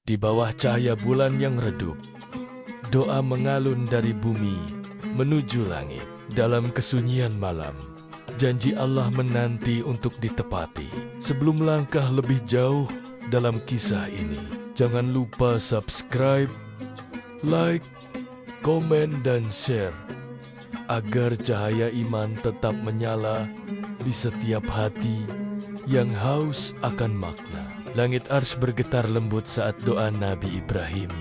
Di bawah cahaya bulan yang redup, doa mengalun dari bumi menuju langit. Dalam kesunyian malam, janji Allah menanti untuk ditepati. Sebelum langkah lebih jauh dalam kisah ini, jangan lupa subscribe, like, komen, dan share agar cahaya iman tetap menyala di setiap hati yang haus akan makna. Langit arsy bergetar lembut saat doa Nabi Ibrahim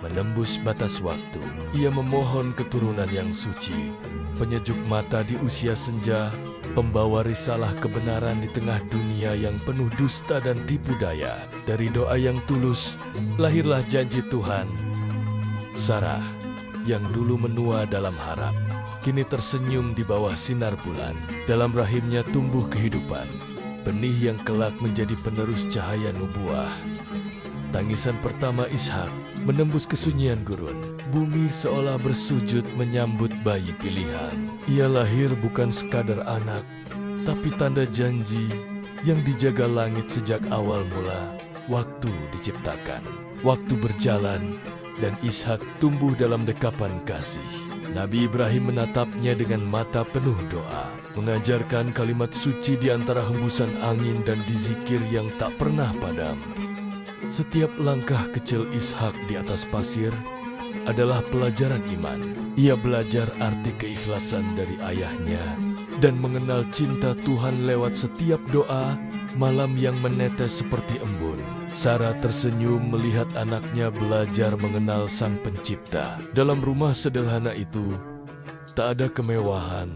menembus batas waktu. Ia memohon keturunan yang suci, penyejuk mata di usia senja, pembawa risalah kebenaran di tengah dunia yang penuh dusta dan tipu daya. Dari doa yang tulus, lahirlah janji Tuhan. Sarah, yang dulu menua dalam harap, kini tersenyum di bawah sinar bulan. Dalam rahimnya tumbuh kehidupan, benih yang kelak menjadi penerus cahaya nubuah. Tangisan pertama Ishak menembus kesunyian gurun. Bumi seolah bersujud menyambut bayi pilihan. Ia lahir bukan sekadar anak, tapi tanda janji yang dijaga langit sejak awal mula waktu diciptakan. Waktu berjalan dan Ishak tumbuh dalam dekapan kasih. Nabi Ibrahim menatapnya dengan mata penuh doa, mengajarkan kalimat suci di antara hembusan angin dan di zikir yang tak pernah padam. Setiap langkah kecil Ishak di atas pasir adalah pelajaran iman. Ia belajar arti keikhlasan dari ayahnya dan mengenal cinta Tuhan lewat setiap doa malam yang menetes seperti embun. Sarah tersenyum melihat anaknya belajar mengenal Sang Pencipta. Dalam rumah sederhana itu, tak ada kemewahan,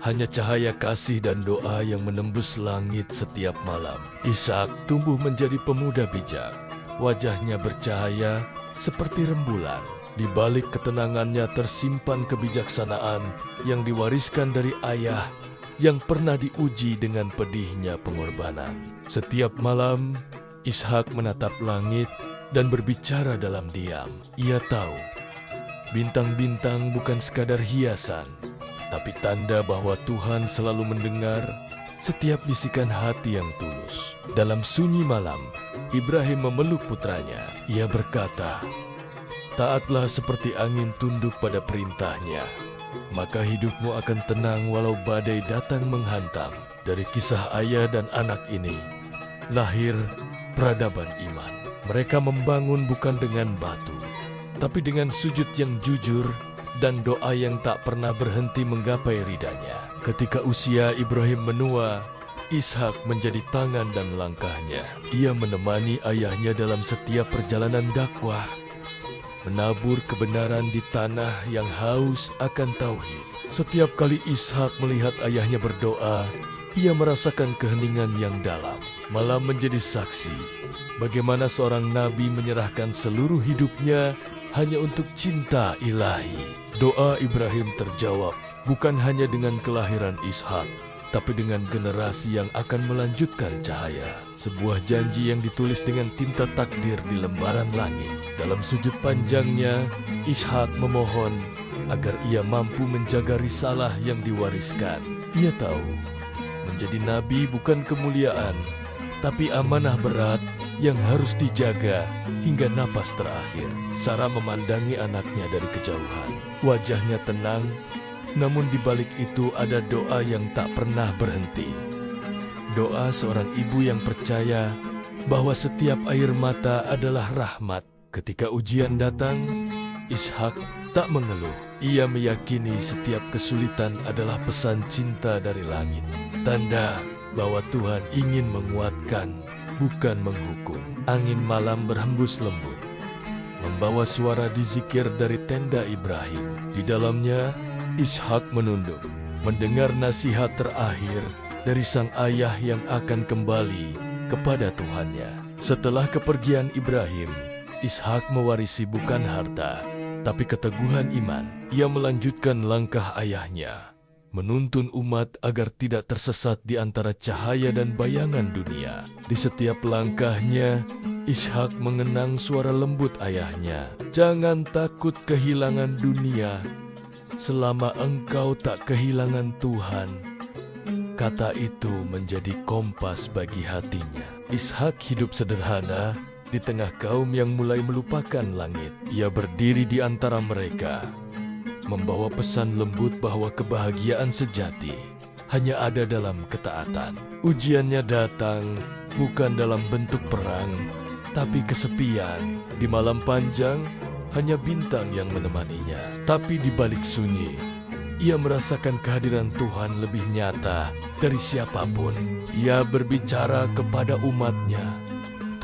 hanya cahaya kasih dan doa yang menembus langit setiap malam. Ishak tumbuh menjadi pemuda bijak. Wajahnya bercahaya seperti rembulan. Di balik ketenangannya tersimpan kebijaksanaan yang diwariskan dari ayah yang pernah diuji dengan pedihnya pengorbanan. Setiap malam, Ishak menatap langit dan berbicara dalam diam. Ia tahu, bintang-bintang bukan sekadar hiasan, tapi tanda bahwa Tuhan selalu mendengar setiap bisikan hati yang tulus. Dalam sunyi malam, Ibrahim memeluk putranya. Ia berkata, "Taatlah seperti angin tunduk pada perintahnya, maka hidupmu akan tenang walau badai datang menghantam." Dari kisah ayah dan anak ini, lahir peradaban iman. Mereka membangun bukan dengan batu, tapi dengan sujud yang jujur dan doa yang tak pernah berhenti menggapai ridanya. Ketika usia Ibrahim menua, Ishak menjadi tangan dan langkahnya. Ia menemani ayahnya dalam setiap perjalanan dakwah, menabur kebenaran di tanah yang haus akan tauhid. Setiap kali Ishak melihat ayahnya berdoa, ia merasakan keheningan yang dalam. Malam menjadi saksi bagaimana seorang nabi menyerahkan seluruh hidupnya hanya untuk cinta ilahi. Doa Ibrahim terjawab bukan hanya dengan kelahiran Ishak, tapi dengan generasi yang akan melanjutkan cahaya. Sebuah janji yang ditulis dengan tinta takdir di lembaran langit. Dalam sujud panjangnya, Ishak memohon agar ia mampu menjaga risalah yang diwariskan. Ia tahu, menjadi nabi bukan kemuliaan, tapi amanah berat yang harus dijaga hingga napas terakhir. Sarah memandangi anaknya dari kejauhan. Wajahnya tenang, namun di balik itu ada doa yang tak pernah berhenti. Doa seorang ibu yang percaya bahwa setiap air mata adalah rahmat. Ketika ujian datang, Ishak tak mengeluh. Ia meyakini setiap kesulitan adalah pesan cinta dari langit. Tanda bahwa Tuhan ingin menguatkan, bukan menghukum. Angin malam berhembus lembut, membawa suara dizikir dari tenda Ibrahim. Di dalamnya, Ishak menunduk, mendengar nasihat terakhir dari sang ayah yang akan kembali kepada Tuhannya. Setelah kepergian Ibrahim, Ishak mewarisi bukan harta, tapi keteguhan iman. Ia melanjutkan langkah ayahnya, menuntun umat agar tidak tersesat di antara cahaya dan bayangan dunia. Di setiap langkahnya, Ishak mengenang suara lembut ayahnya. "Jangan takut kehilangan dunia, selama engkau tak kehilangan Tuhan." Kata itu menjadi kompas bagi hatinya. Ishak hidup sederhana, Di tengah kaum yang mulai melupakan langit, ia berdiri di antara mereka, membawa pesan lembut bahwa kebahagiaan sejati hanya ada dalam ketaatan. Ujiannya datang bukan dalam bentuk perang, tapi kesepian. Di malam panjang, hanya bintang yang menemaninya. Tapi di balik sunyi, ia merasakan kehadiran Tuhan lebih nyata dari siapapun. Ia berbicara kepada umatnya,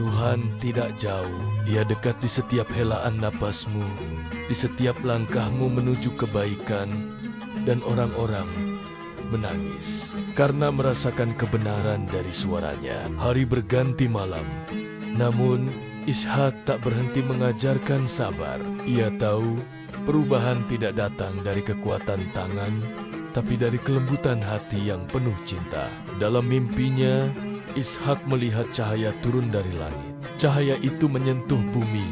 Tuhan tidak jauh, ia dekat di setiap helaan napasmu, di setiap langkahmu menuju kebaikan, dan orang-orang menangis karena merasakan kebenaran dari suaranya. Hari berganti malam, namun Ishak tak berhenti mengajarkan sabar. Ia tahu perubahan tidak datang dari kekuatan tangan, tapi dari kelembutan hati yang penuh cinta. Dalam mimpinya, Ishak melihat cahaya turun dari langit. Cahaya itu menyentuh bumi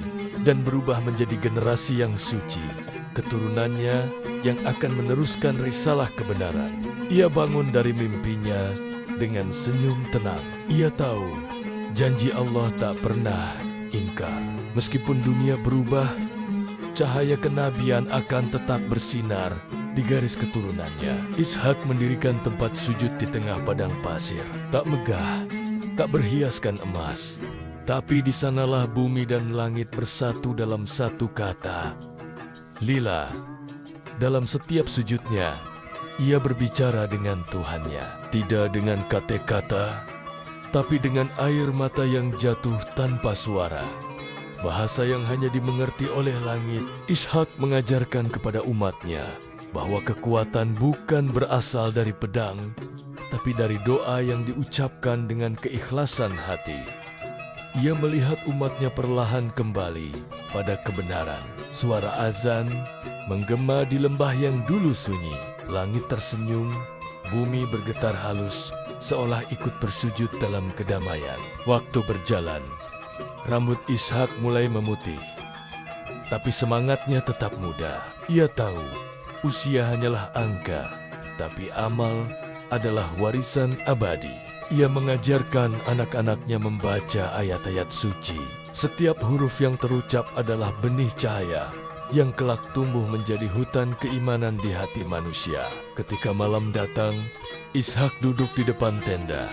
dan berubah menjadi generasi yang suci, keturunannya yang akan meneruskan risalah kebenaran. Ia bangun dari mimpinya dengan senyum tenang. Ia tahu janji Allah tak pernah ingkar. Meskipun dunia berubah, cahaya kenabian akan tetap bersinar di garis keturunannya. Ishak mendirikan tempat sujud di tengah padang pasir. Tak megah, tak berhiaskan emas, tapi di sanalah bumi dan langit bersatu dalam satu kata, Lillah. Dalam setiap sujudnya, ia berbicara dengan Tuhannya, tidak dengan kata-kata, tapi dengan air mata yang jatuh tanpa suara. Bahasa yang hanya dimengerti oleh langit. Ishak mengajarkan kepada umatnya bahwa kekuatan bukan berasal dari pedang, tapi dari doa yang diucapkan dengan keikhlasan hati. Ia melihat umatnya perlahan kembali pada kebenaran. Suara azan menggema di lembah yang dulu sunyi. Langit tersenyum, bumi bergetar halus, seolah ikut bersujud dalam kedamaian. Waktu berjalan, rambut Ishak mulai memutih, tapi semangatnya tetap muda. Ia tahu usia hanyalah angka, tapi amal adalah warisan abadi. Ia mengajarkan anak-anaknya membaca ayat-ayat suci. Setiap huruf yang terucap adalah benih cahaya yang kelak tumbuh menjadi hutan keimanan di hati manusia. Ketika malam datang, Ishak duduk di depan tenda,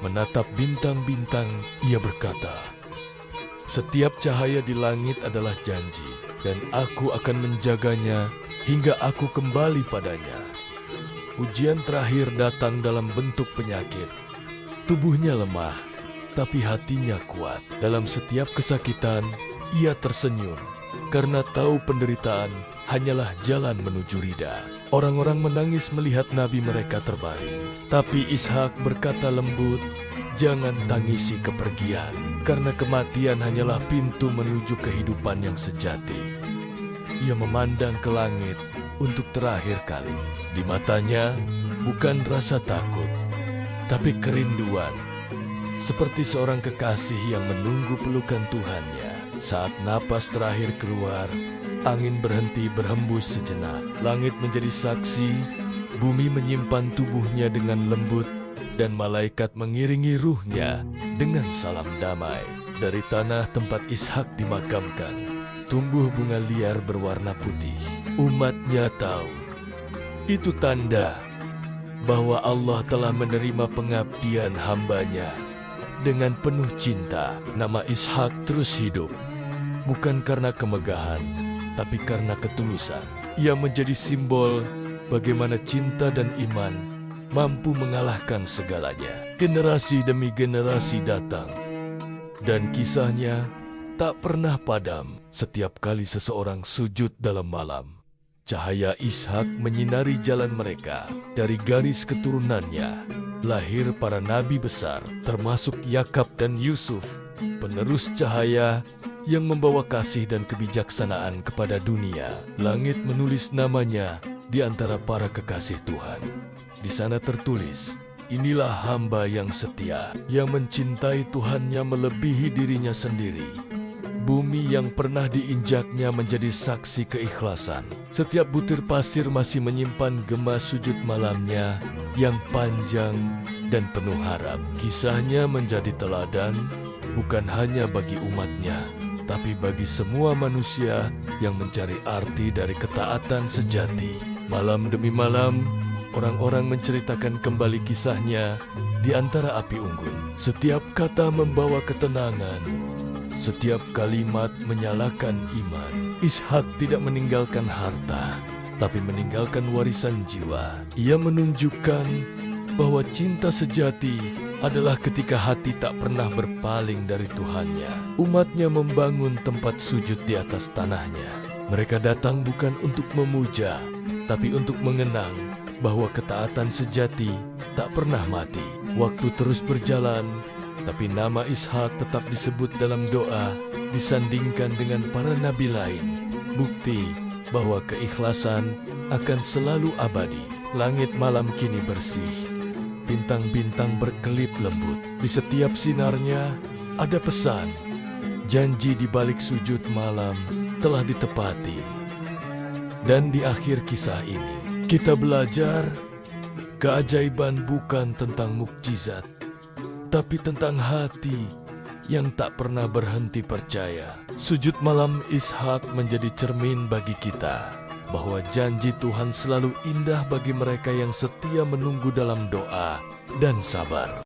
menatap bintang-bintang. Ia berkata, "Setiap cahaya di langit adalah janji, dan aku akan menjaganya hingga aku kembali padanya." Ujian terakhir datang dalam bentuk penyakit. Tubuhnya lemah, tapi hatinya kuat. Dalam setiap kesakitan, ia tersenyum, karena tahu penderitaan hanyalah jalan menuju ridha. Orang-orang menangis melihat nabi mereka terbaring. Tapi Ishak berkata lembut, "Jangan tangisi kepergian, karena kematian hanyalah pintu menuju kehidupan yang sejati." Ia memandang ke langit untuk terakhir kali. Di matanya bukan rasa takut, tapi kerinduan. Seperti seorang kekasih yang menunggu pelukan Tuhannya. Saat napas terakhir keluar, angin berhenti berhembus sejenak. Langit menjadi saksi, bumi menyimpan tubuhnya dengan lembut, dan malaikat mengiringi ruhnya dengan salam damai. Dari tanah tempat Ishak dimakamkan, tumbuh bunga liar berwarna putih. Umatnya tahu, itu tanda bahwa Allah telah menerima pengabdian hambanya. Dengan penuh cinta, nama Ishak terus hidup, bukan karena kemegahan, tapi karena ketulusan. Ia menjadi simbol bagaimana cinta dan iman mampu mengalahkan segalanya. Generasi demi generasi datang, dan kisahnya tak pernah padam. Setiap kali seseorang sujud dalam malam, cahaya Ishak menyinari jalan mereka. Dari garis keturunannya lahir para nabi besar, termasuk Yakub dan Yusuf, penerus cahaya yang membawa kasih dan kebijaksanaan kepada dunia. Langit menulis namanya di antara para kekasih Tuhan. Di sana tertulis, "Inilah hamba yang setia, yang mencintai Tuhannya melebihi dirinya sendiri." Bumi yang pernah diinjaknya menjadi saksi keikhlasan. Setiap butir pasir masih menyimpan gema sujud malamnya yang panjang dan penuh harap. Kisahnya menjadi teladan bukan hanya bagi umatnya, tapi bagi semua manusia yang mencari arti dari ketaatan sejati. Malam demi malam, orang-orang menceritakan kembali kisahnya di antara api unggun. Setiap kata membawa ketenangan, setiap kalimat menyalakan iman. Ishak tidak meninggalkan harta, tapi meninggalkan warisan jiwa. Ia menunjukkan bahwa cinta sejati adalah ketika hati tak pernah berpaling dari Tuhannya. Umatnya membangun tempat sujud di atas tanahnya. Mereka datang bukan untuk memuja, tapi untuk mengenang bahwa ketaatan sejati tak pernah mati. Waktu terus berjalan, tapi nama Ishak tetap disebut dalam doa, disandingkan dengan para nabi lain. Bukti bahwa keikhlasan akan selalu abadi. Langit malam kini bersih, bintang-bintang berkelip lembut. Di setiap sinarnya ada pesan, janji di balik sujud malam telah ditepati. Dan di akhir kisah ini, kita belajar keajaiban bukan tentang mukjizat, tapi tentang hati yang tak pernah berhenti percaya. Sujud malam Ishak menjadi cermin bagi kita, bahwa janji Tuhan selalu indah bagi mereka yang setia menunggu dalam doa dan sabar.